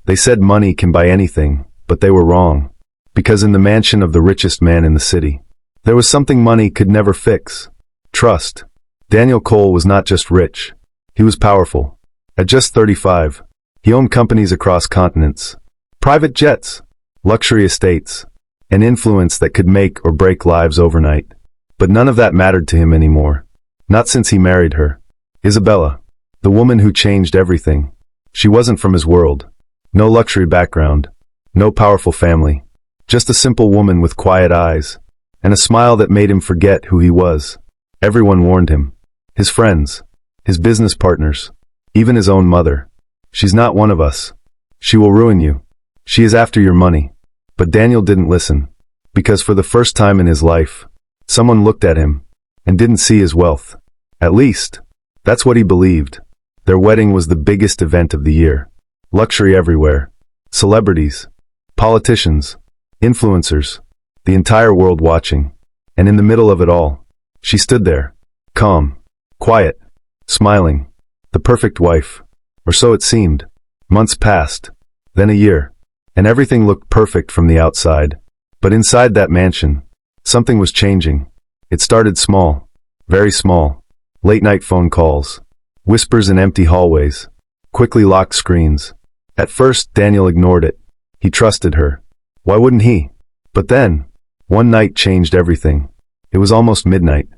They said money can buy anything, but they were wrong. Because in the mansion of the richest man in the city, there was something money could never fix. Trust. Daniel Cole was not just rich. He was powerful. At just 35, he owned companies across continents, private jets, luxury estates, an influence that could make or break lives overnight. But none of that mattered to him anymore. Not since he married her. Isabella, the woman who changed everything. She wasn't from his world. No luxury background. No powerful family. Just a simple woman with quiet eyes, and a smile that made him forget who he was. Everyone warned him. His friends, his business partners, even his own mother. She's not one of us. She will ruin you. She is after your money. But Daniel didn't listen, because for the first time in his life, someone looked at him and didn't see his wealth. At least, that's what he believed. Their wedding was the biggest event of the year. Luxury everywhere. Celebrities, politicians, influencers, the entire world watching. And in the middle of it all, she stood there, calm, quiet, smiling. The perfect wife. Or so it seemed. Months passed, then a year, and everything looked perfect from the outside. But inside that mansion, something was changing. It started small, very small. Late-night phone calls, whispers in empty hallways, quickly locked screens. At first, Daniel ignored it. He trusted her. Why wouldn't he? But then, one night changed everything. It was almost midnight.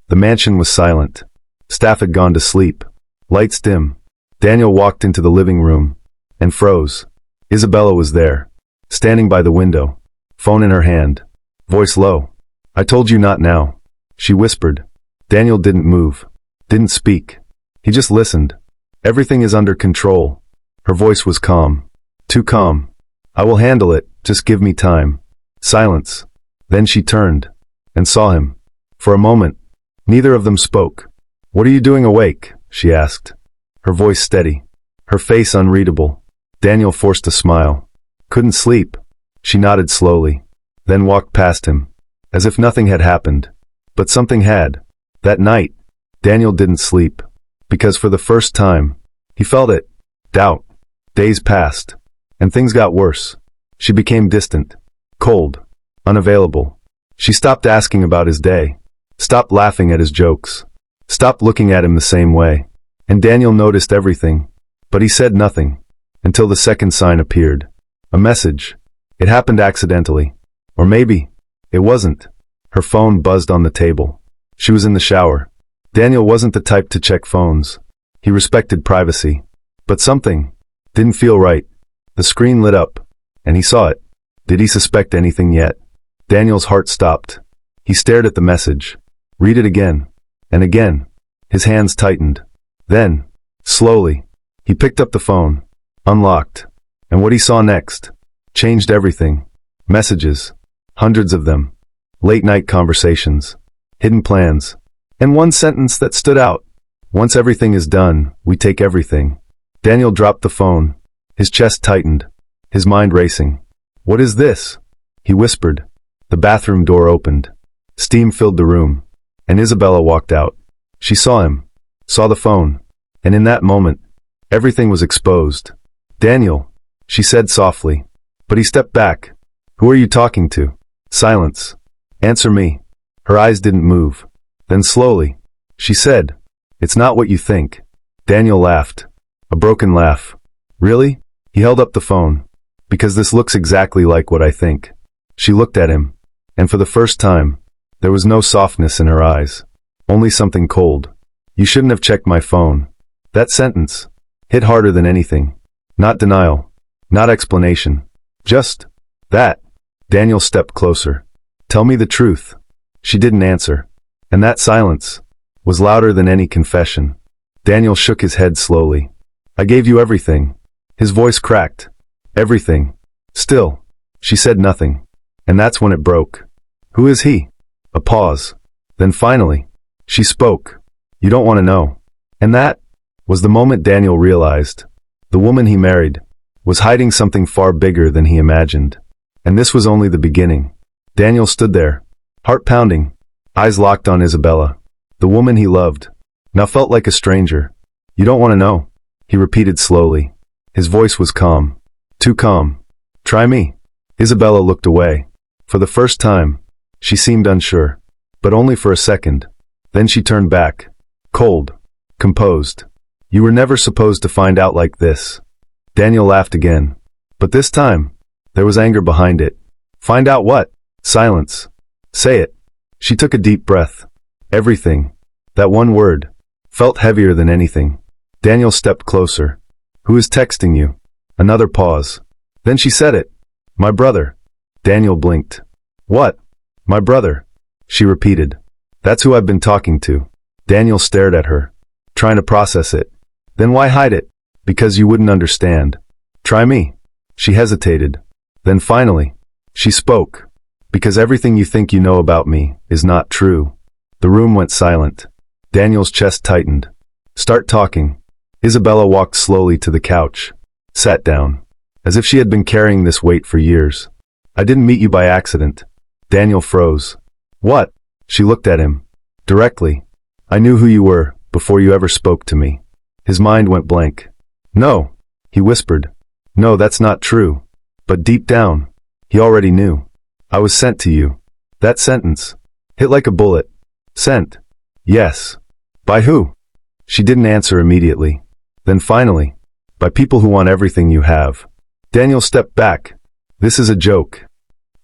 The mansion was silent. Staff had gone to sleep. Lights dim. Daniel walked into the living room and froze. Isabella was there, standing by the window, phone in her hand, voice low. I told you not now, she whispered. Daniel didn't move, didn't speak. He just listened. Everything is under control. Her voice was calm. Too calm. I will handle it, just give me time. Silence. Then she turned and saw him. For a moment, neither of them spoke. What are you doing awake? She asked. Her voice steady, her face unreadable. Daniel forced a smile. Couldn't sleep. She nodded slowly, then walked past him, as if nothing had happened. But something had. That night, Daniel didn't sleep, because for the first time, he felt it. Doubt. Days passed, and things got worse. She became distant, cold, unavailable. She stopped asking about his day, stopped laughing at his jokes, stopped looking at him the same way. And Daniel noticed everything, but he said nothing, until the second sign appeared. A message. It happened accidentally. Or maybe, it wasn't. Her phone buzzed on the table. She was in the shower. Daniel wasn't the type to check phones. He respected privacy. But something didn't feel right. The screen lit up, and he saw it. Did he suspect anything yet? Daniel's heart stopped. He stared at the message. Read it again. And again. His hands tightened. Then, slowly, he picked up the phone, unlocked, and what he saw next changed everything. Messages, hundreds of them, late-night conversations, hidden plans, and one sentence that stood out. Once everything is done, we take everything. Daniel dropped the phone, his chest tightened, his mind racing. What is this? He whispered. The bathroom door opened. Steam filled the room, and Isabella walked out. She saw him. Saw the phone, and in that moment, everything was exposed. Daniel, she said softly, but he stepped back. Who are you talking to? Silence. Answer me. Her eyes didn't move. Then slowly, she said, it's not what you think. Daniel laughed. A broken laugh. Really? He held up the phone. Because this looks exactly like what I think. She looked at him, and for the first time, there was no softness in her eyes. Only something cold. You shouldn't have checked my phone. That sentence hit harder than anything. Not denial. Not explanation. Just that. Daniel stepped closer. Tell me the truth. She didn't answer. And that silence was louder than any confession. Daniel shook his head slowly. I gave you everything. His voice cracked. Everything. Still, she said nothing. And that's when it broke. Who is he? A pause. Then finally, she spoke. You don't want to know. And that was the moment Daniel realized. The woman he married was hiding something far bigger than he imagined. And this was only the beginning. Daniel stood there, heart pounding, eyes locked on Isabella. The woman he loved now felt like a stranger. You don't want to know, he repeated slowly. His voice was calm. too calm. Try me. Isabella looked away. For the first time, she seemed unsure. But only for a second. Then she turned back. Cold. Composed. You were never supposed to find out like this. Daniel laughed again. But this time, there was anger behind it. Find out what? Silence. Say it. She took a deep breath. Everything. That one word. Felt heavier than anything. Daniel stepped closer. Who is texting you? Another pause. Then she said it. My brother. Daniel blinked. What? My brother. She repeated. That's who I've been talking to. Daniel stared at her, trying to process it. Then why hide it? Because you wouldn't understand. Try me. She hesitated. Then finally, she spoke. Because everything you think you know about me is not true. The room went silent. Daniel's chest tightened. Start talking. Isabella walked slowly to the couch, sat down, as if she had been carrying this weight for years. I didn't meet you by accident. Daniel froze. What? She looked at him. Directly. I knew who you were before you ever spoke to me. His mind went blank. No, he whispered. No, that's not true. But deep down, he already knew. I was sent to you. That sentence. Hit like a bullet. Sent. Yes. By who? She didn't answer immediately. Then finally, by people who want everything you have. Daniel stepped back. This is a joke.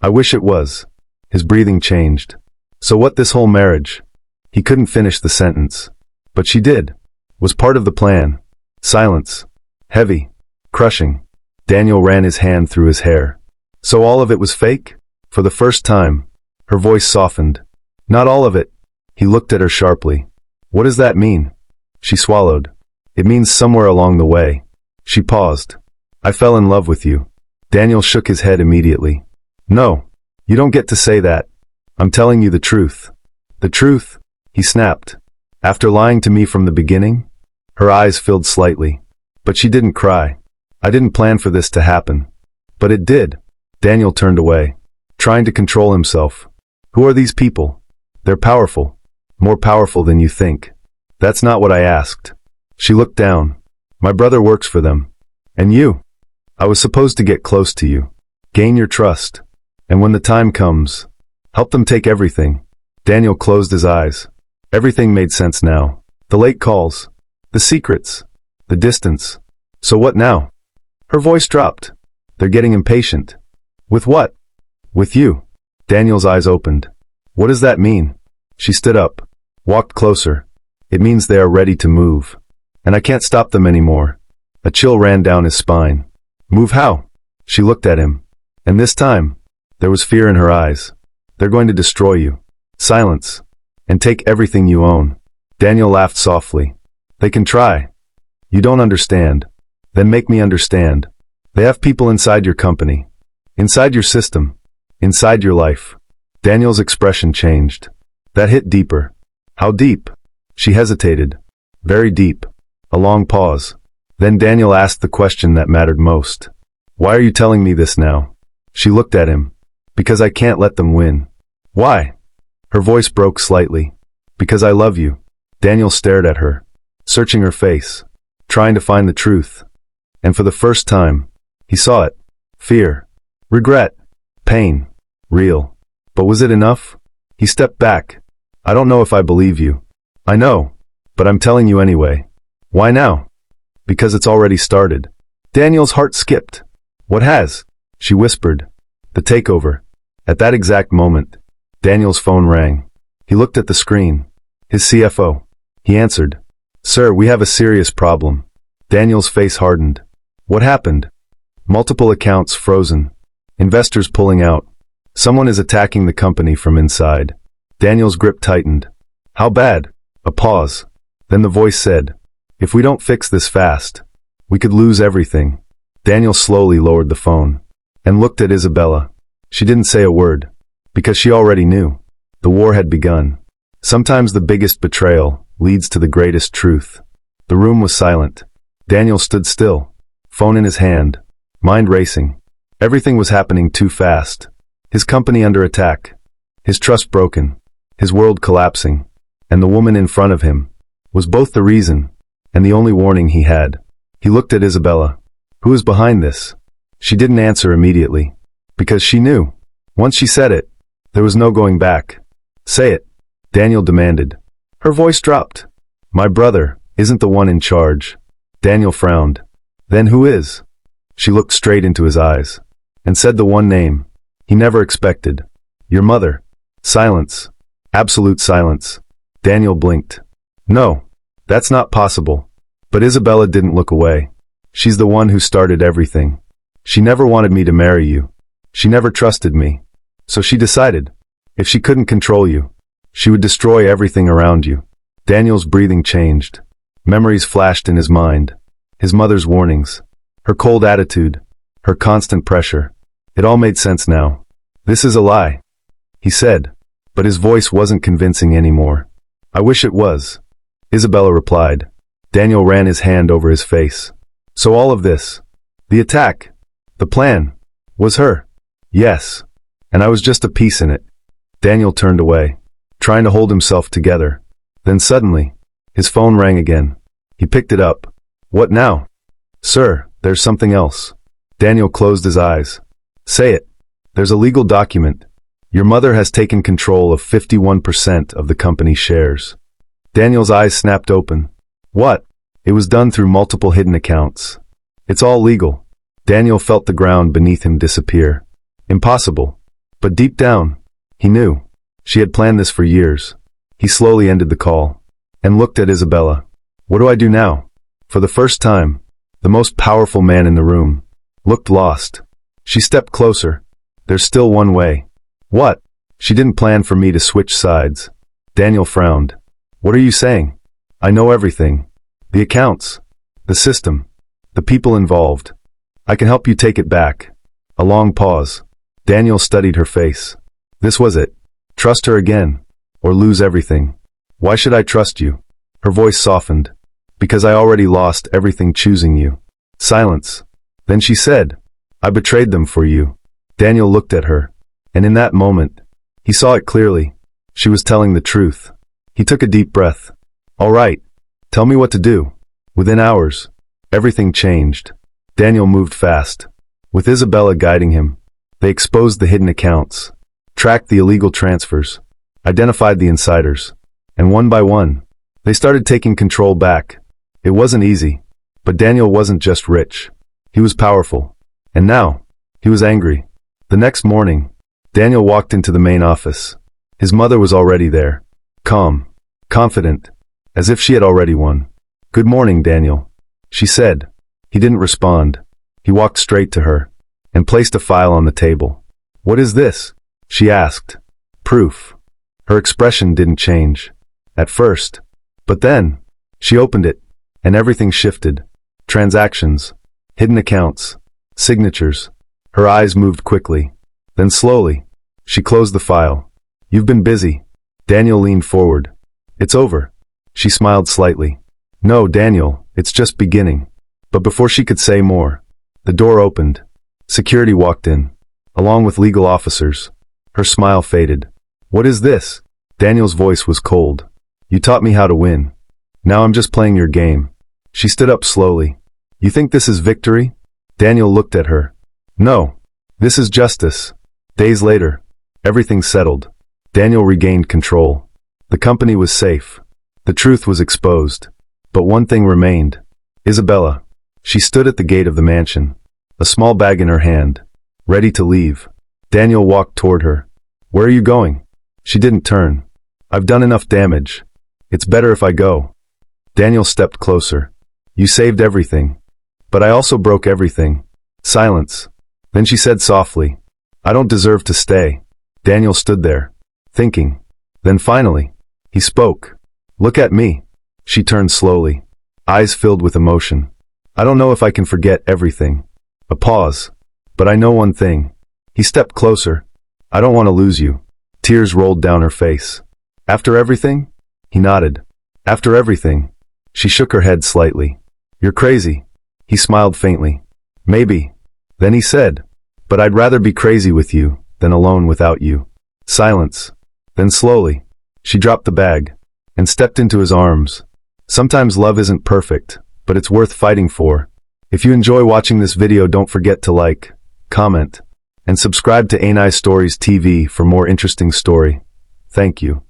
I wish it was. His breathing changed. So what this whole marriage? He couldn't finish the sentence. But she did. Was part of the plan. Silence. Heavy. Crushing. Daniel ran his hand through his hair. So all of it was fake? For the first time, her voice softened. Not all of it. He looked at her sharply. What does that mean? She swallowed. It means somewhere along the way. She paused. I fell in love with you. Daniel shook his head immediately. No, you don't get to say that. I'm telling you the truth. The truth? He snapped. After lying to me from the beginning? Her eyes filled slightly. But she didn't cry. I didn't plan for this to happen. But it did. Daniel turned away, trying to control himself. Who are these people? They're powerful. More powerful than you think. That's not what I asked. She looked down. My brother works for them. And you? I was supposed to get close to you. Gain your trust. And when the time comes, help them take everything. Daniel closed his eyes. Everything made sense now. The late calls. The secrets. The distance. So what now? Her voice dropped. They're getting impatient. With what? With you. Daniel's eyes opened. What does that mean? She stood up. Walked closer. It means they are ready to move. And I can't stop them anymore. A chill ran down his spine. Move how? She looked at him. And this time, there was fear in her eyes. They're going to destroy you. Silence. And take everything you own. Daniel laughed softly. They can try. You don't understand. Then make me understand. They have people inside your company. Inside your system. Inside your life. Daniel's expression changed. That hit deeper. How deep? She hesitated. Very deep. A long pause. Then Daniel asked the question that mattered most. Why are you telling me this now? She looked at him. Because I can't let them win. Why? Her voice broke slightly. Because I love you. Daniel stared at her, searching her face, trying to find the truth. And for the first time, he saw it. Fear. Regret. Pain. Real. But was it enough? He stepped back. I don't know if I believe you. I know. But I'm telling you anyway. Why now? Because it's already started. Daniel's heart skipped. What has? She whispered. The takeover. At that exact moment, Daniel's phone rang. He looked at the screen. His CFO. He answered. Sir, we have a serious problem. Daniel's face hardened. What happened? Multiple accounts frozen. Investors pulling out. Someone is attacking the company from inside. Daniel's grip tightened. How bad? A pause. Then the voice said, if we don't fix this fast, we could lose everything. Daniel slowly lowered the phone and looked at Isabella. She didn't say a word, because she already knew. The war had begun. Sometimes the biggest betrayal leads to the greatest truth. The room was silent. Daniel stood still, phone in his hand, mind racing. Everything was happening too fast. His company under attack, his trust broken, his world collapsing, and the woman in front of him was both the reason and the only warning he had. He looked at Isabella. Who is behind this? She didn't answer immediately. Because she knew. Once she said it, there was no going back. Say it, Daniel demanded. Her voice dropped. My brother isn't the one in charge. Daniel frowned. Then who is? She looked straight into his eyes and said the one name he never expected. Your mother. Silence. Absolute silence. Daniel blinked. No, that's not possible. But Isabella didn't look away. She's the one who started everything. She never wanted me to marry you. She never trusted me. So she decided, if she couldn't control you, she would destroy everything around you. Daniel's breathing changed. Memories flashed in his mind. His mother's warnings. Her cold attitude. Her constant pressure. It all made sense now. This is a lie, he said, but his voice wasn't convincing anymore. I wish it was, Isabella replied. Daniel ran his hand over his face. So all of this, the attack, the plan, was her? Yes. And I was just a piece in it. Daniel turned away, trying to hold himself together. Then suddenly, his phone rang again. He picked it up. What now? Sir, there's something else. Daniel closed his eyes. Say it. There's a legal document. Your mother has taken control of 51% of the company's shares. Daniel's eyes snapped open. What? It was done through multiple hidden accounts. It's all legal. Daniel felt the ground beneath him disappear. Impossible. But deep down, he knew. She had planned this for years. He slowly ended the call and looked at Isabella. What do I do now? For the first time, the most powerful man in the room looked lost. She stepped closer. There's still one way. What? She didn't plan for me to switch sides. Daniel frowned. What are you saying? I know everything. The accounts. The system. The people involved. I can help you take it back. A long pause. Daniel studied her face. This was it. Trust her again, or lose everything. Why should I trust you? Her voice softened. Because I already lost everything choosing you. Silence. Then she said, I betrayed them for you. Daniel looked at her, and in that moment, he saw it clearly. She was telling the truth. He took a deep breath. All right, tell me what to do. Within hours, everything changed. Daniel moved fast. With Isabella guiding him, they exposed the hidden accounts, tracked the illegal transfers, identified the insiders, and one by one, they started taking control back. It wasn't easy, but Daniel wasn't just rich. He was powerful. And now, he was angry. The next morning, Daniel walked into the main office. His mother was already there, calm, confident, as if she had already won. Good morning, Daniel, she said. He didn't respond. He walked straight to her and placed a file on the table. What is this? She asked. Proof. Her expression didn't change at first, but then she opened it and everything shifted. Transactions, hidden accounts, signatures. Her eyes moved quickly. Then slowly, she closed the file. You've been busy. Daniel leaned forward. It's over. She smiled slightly. No, Daniel, it's just beginning. But before she could say more, the door opened. Security walked in, along with legal officers. Her smile faded. What is this? Daniel's voice was cold. You taught me how to win. Now I'm just playing your game. She stood up slowly. You think this is victory? Daniel looked at her. No, this is justice. Days later, everything settled. Daniel regained control. The company was safe. The truth was exposed. But one thing remained. Isabella. She stood at the gate of the mansion, a small bag in her hand, ready to leave. Daniel walked toward her. Where are you going? She didn't turn. I've done enough damage. It's better if I go. Daniel stepped closer. You saved everything. But I also broke everything. Silence. Then she said softly, I don't deserve to stay. Daniel stood there, thinking. Then finally, he spoke. Look at me. She turned slowly, eyes filled with emotion. I don't know if I can forget everything. A pause. But I know one thing. He stepped closer. I don't want to lose you. Tears rolled down her face. After everything? He nodded. After everything. She shook her head slightly. You're crazy. He smiled faintly. Maybe. Then he said, but I'd rather be crazy with you than alone without you. Silence. Then slowly, she dropped the bag and stepped into his arms. Sometimes love isn't perfect, but it's worth fighting for. If you enjoy watching this video, don't forget to like, comment, and subscribe to Anai Stories TV for more interesting story. Thank you.